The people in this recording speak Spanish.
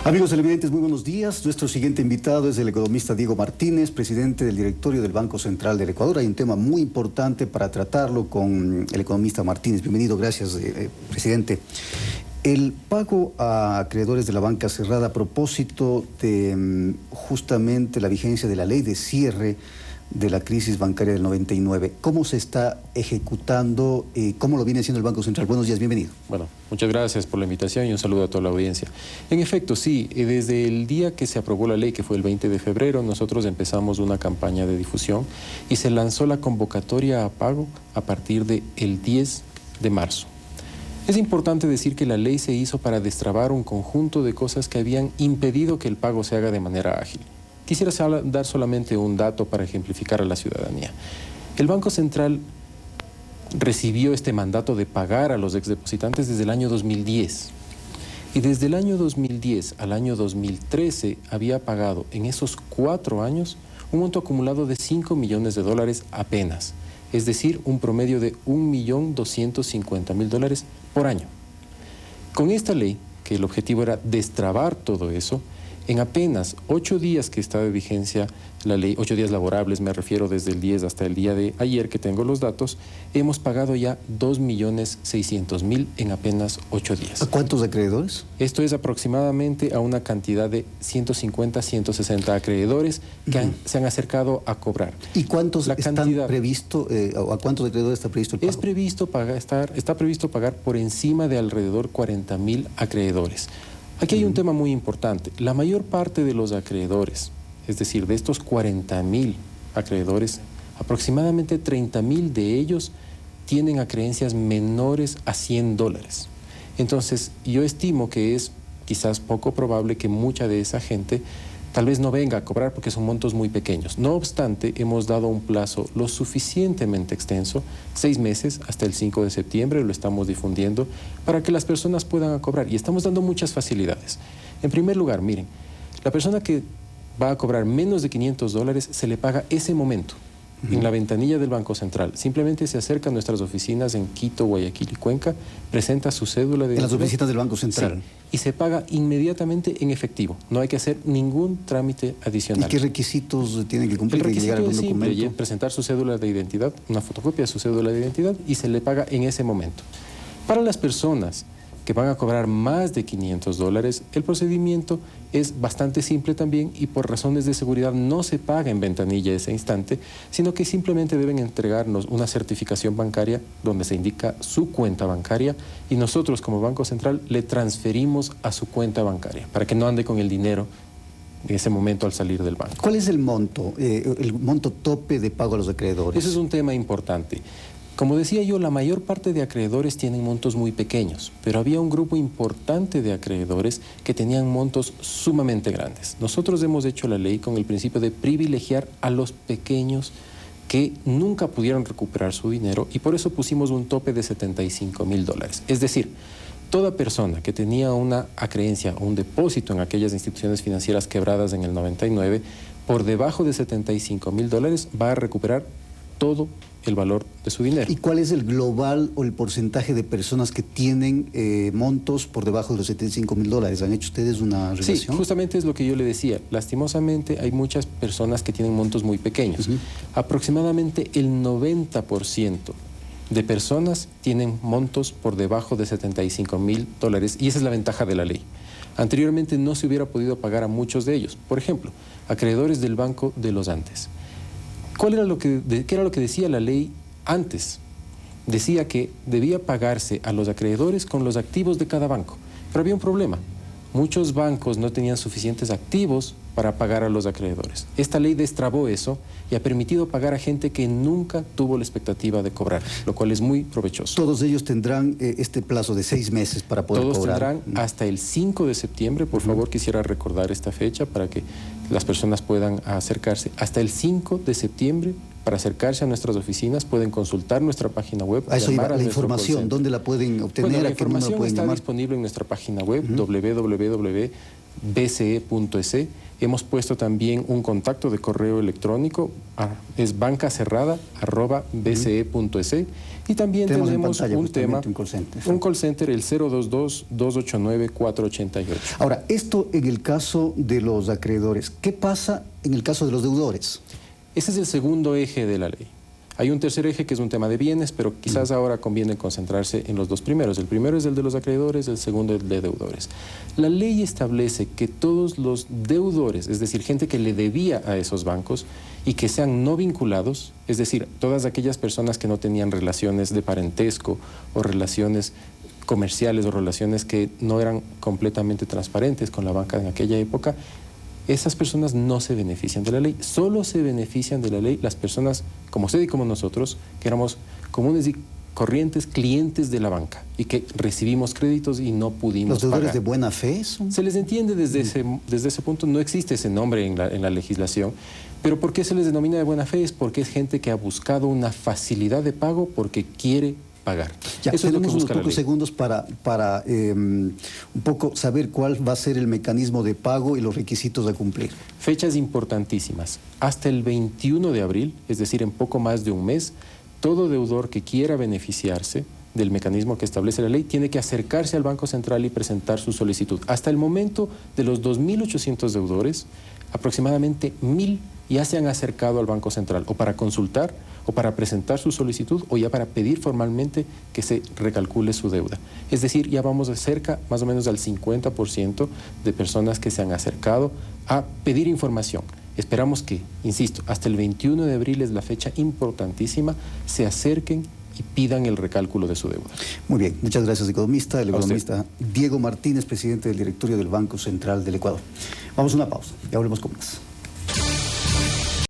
Amigos televidentes, muy buenos días. Nuestro siguiente invitado es el economista Diego Martínez, presidente del directorio del Banco Central del Ecuador. Hay un tema muy importante para tratarlo con el economista Martínez. Bienvenido, gracias, presidente. El pago a acreedores de la banca cerrada a propósito de justamente la vigencia de la ley de cierre de la crisis bancaria del 99. ¿Cómo se está ejecutando? ¿Cómo lo viene haciendo el Banco Central? Buenos días, bienvenido. Bueno, muchas gracias por la invitación y un saludo a toda la audiencia. En efecto, sí, desde el día que se aprobó la ley, que fue el 20 de febrero, nosotros empezamos una campaña de difusión y se lanzó la convocatoria a pago a partir del 10 de marzo. Es importante decir que la ley se hizo para destrabar un conjunto de cosas que habían impedido que el pago se haga de manera ágil. Quisiera dar solamente un dato para ejemplificar a la ciudadanía. El Banco Central recibió este mandato de pagar a los exdepositantes desde el año 2010. Y desde el año 2010 al año 2013 había pagado en esos 4 años un monto acumulado de $5 millones apenas. Es decir, un promedio de $1.250.000 por año. Con esta ley, que el objetivo era destrabar todo eso, en apenas 8 días que está de vigencia la ley, 8 días laborables, me refiero desde el 10 hasta el día de ayer que tengo los datos, hemos pagado ya $2.600.000 en apenas 8 días. ¿A cuántos acreedores? Esto es aproximadamente a una cantidad de 150, 160 acreedores que se han acercado a cobrar. ¿Y cuántos están previsto, o a cuántos acreedores está previsto el pago? Está previsto pagar por encima de alrededor 40.000 acreedores. Aquí hay un tema muy importante. La mayor parte de los acreedores, es decir, de estos 40.000 acreedores, aproximadamente 30.000 de ellos tienen acreencias menores a $100. Entonces, yo estimo que es quizás poco probable que mucha de esa gente tal vez no venga a cobrar porque son montos muy pequeños. No obstante, hemos dado un plazo lo suficientemente extenso, 6 meses hasta el 5 de septiembre, lo estamos difundiendo, para que las personas puedan cobrar. Y estamos dando muchas facilidades. En primer lugar, miren, la persona que va a cobrar menos de $500 se le paga ese momento en la ventanilla del Banco Central. Simplemente se acerca a nuestras oficinas en Quito, Guayaquil y Cuenca, presenta su cédula de identidad. En las oficinas del Banco Central. Sí, y se paga inmediatamente en efectivo. No hay que hacer ningún trámite adicional. ¿Y qué requisitos tiene que cumplir? El requisito es simple, presentar su cédula de identidad, una fotocopia de su cédula de identidad y se le paga en ese momento. Para las personas que van a cobrar más de $500, el procedimiento es bastante simple también y por razones de seguridad no se paga en ventanilla ese instante, sino que simplemente deben entregarnos una certificación bancaria donde se indica su cuenta bancaria y nosotros como Banco Central le transferimos a su cuenta bancaria para que no ande con el dinero en ese momento al salir del banco. ¿Cuál es el monto tope de pago a los acreedores? Ese es un tema importante. Como decía yo, la mayor parte de acreedores tienen montos muy pequeños, pero había un grupo importante de acreedores que tenían montos sumamente grandes. Nosotros hemos hecho la ley con el principio de privilegiar a los pequeños que nunca pudieron recuperar su dinero y por eso pusimos un tope de $75.000. Es decir, toda persona que tenía una acreencia o un depósito en aquellas instituciones financieras quebradas en el 99, por debajo de $75.000 va a recuperar todo el valor de su dinero. ¿Y cuál es el global o el porcentaje de personas que tienen montos por debajo de los $75.000? ¿Han hecho ustedes una relación? Sí, justamente es lo que yo le decía. Lastimosamente hay muchas personas que tienen montos muy pequeños. Aproximadamente el 90% de personas tienen montos por debajo de $75.000 y esa es la ventaja de la ley. Anteriormente no se hubiera podido pagar a muchos de ellos. Por ejemplo, acreedores del Banco de los Andes. ¿Qué era lo que decía la ley antes? Decía que debía pagarse a los acreedores con los activos de cada banco. Pero había un problema. Muchos bancos no tenían suficientes activos para pagar a los acreedores. Esta ley destrabó eso y ha permitido pagar a gente que nunca tuvo la expectativa de cobrar, lo cual es muy provechoso. Todos ellos tendrán este plazo de 6 meses para poder cobrar. Todos tendrán hasta el 5 de septiembre. Por favor, quisiera recordar esta fecha para que las personas puedan acercarse. Hasta el 5 de septiembre, para acercarse a nuestras oficinas, pueden consultar nuestra página web. A eso iba, la información, ¿dónde la pueden obtener? Bueno, la información está disponible en nuestra página web, bce.es. Hemos puesto también un contacto de correo electrónico, es bancacerrada@bce.es. Y también tenemos un tema, un call center, el 022-289-488. Ahora, esto en el caso de los acreedores. ¿Qué pasa en el caso de los deudores? Ese es el segundo eje de la ley. Hay un tercer eje que es un tema de bienes, pero quizás ahora conviene concentrarse en los dos primeros. El primero es el de los acreedores, el segundo el de deudores. La ley establece que todos los deudores, es decir, gente que le debía a esos bancos y que sean no vinculados, es decir, todas aquellas personas que no tenían relaciones de parentesco o relaciones comerciales o relaciones que no eran completamente transparentes con la banca en aquella época, esas personas no se benefician de la ley. Solo se benefician de la ley las personas como usted y como nosotros, que éramos comunes y corrientes clientes de la banca y que recibimos créditos y no pudimos ¿Los deudores pagar. de buena fe son? Se les entiende desde ese punto. No existe ese nombre en la legislación. Pero ¿por qué se les denomina de buena fe? Es porque es gente que ha buscado una facilidad de pago porque quiere pagar. Ya, eso es lo que busca unos pocos segundos para un poco saber cuál va a ser el mecanismo de pago y los requisitos a cumplir. Fechas importantísimas. Hasta el 21 de abril, es decir, en poco más de un mes, todo deudor que quiera beneficiarse del mecanismo que establece la ley tiene que acercarse al Banco Central y presentar su solicitud. Hasta el momento, de los 2.800 deudores, aproximadamente 1.000 ya se han acercado al Banco Central o para consultar o para presentar su solicitud o ya para pedir formalmente que se recalcule su deuda. Es decir, ya vamos de cerca más o menos al 50% de personas que se han acercado a pedir información. Esperamos que, insisto, hasta el 21 de abril es la fecha importantísima, se acerquen y pidan el recálculo de su deuda. Muy bien, muchas gracias, economista. El economista Diego Martínez, presidente del directorio del Banco Central del Ecuador. Vamos a una pausa y hablemos con más.